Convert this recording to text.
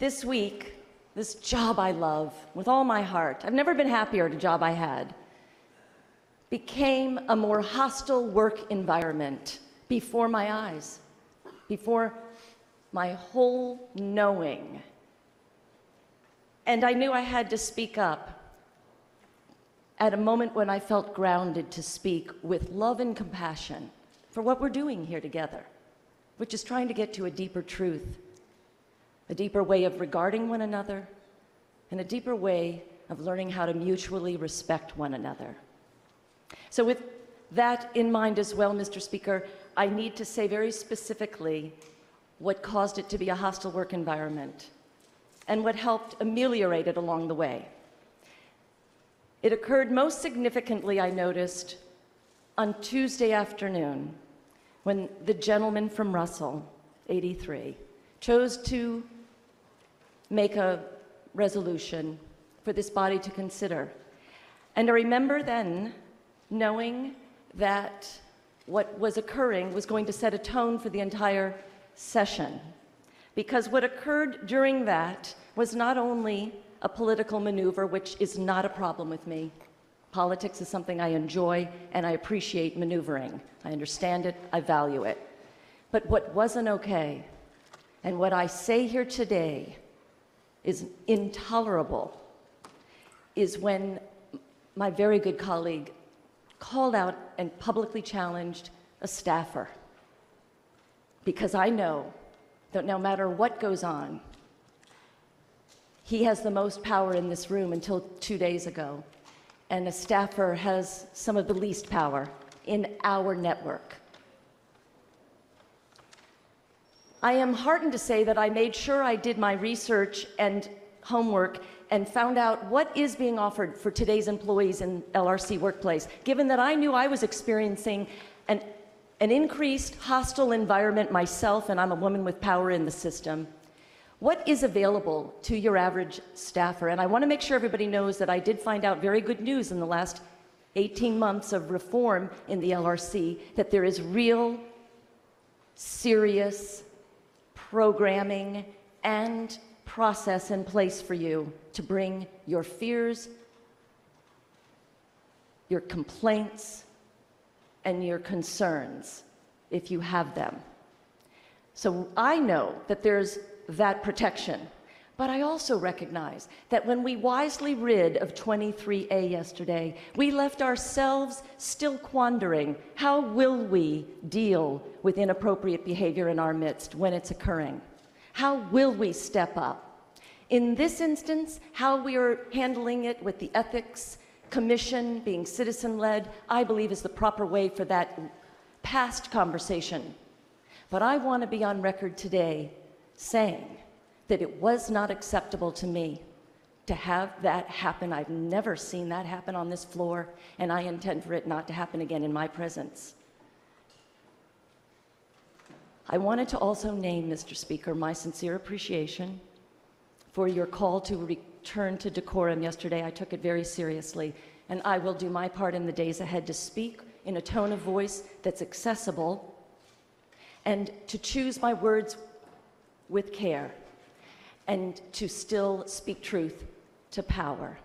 This week, this job I love with all my heart, I've never been happier at a job I had, became a more hostile work environment before my eyes, before my whole knowing. And I knew I had to speak up at a moment when I felt grounded to speak with love and compassion for what we're doing here together, which is trying to get to a deeper truth, a deeper way of regarding one another, and a deeper way of learning how to mutually respect one another. So with that in mind as well, Mr. Speaker, I need to say very specifically what caused it to be a hostile work environment and what helped ameliorate it along the way. It occurred most significantly, I noticed, on Tuesday afternoon when the gentleman from Russell, 83, chose to make a resolution for this body to consider. And I remember then knowing that what was occurring was going to set a tone for the entire session. Because what occurred during that was not only a political maneuver, which is not a problem with me. Politics is something I enjoy, and I appreciate maneuvering. I understand it, I value it. But what wasn't okay, and what I say here today is intolerable, is when my very good colleague called out and publicly challenged a staffer. Because I know that no matter what goes on, he has the most power in this room until 2 days ago, and a staffer has some of the least power in our network. I am heartened to say that I made sure I did my research and homework and found out what is being offered for today's employees in LRC workplace, given that I knew I was experiencing an increased hostile environment myself, and I'm a woman with power in the system. What is available to your average staffer? And I want to make sure everybody knows that I did find out very good news in the last 18 months of reform in the LRC, that there is real, serious programming and process in place for you to bring your fears, your complaints, and your concerns, if you have them. So I know that there's that protection, but I also recognize that when we wisely rid of 23A yesterday, we left ourselves still quandering, how will we deal with inappropriate behavior in our midst when it's occurring? How will we step up? In this instance, how we are handling it with the Ethics Commission being citizen-led, I believe is the proper way for that past conversation. But I want to be on record today saying that it was not acceptable to me to have that happen. I've never seen that happen on this floor, and I intend for it not to happen again in my presence. I wanted to also name, Mr. Speaker, my sincere appreciation for your call to return to decorum yesterday. I took it very seriously, and I will do my part in the days ahead to speak in a tone of voice that's accessible and to choose my words with care and to still speak truth to power.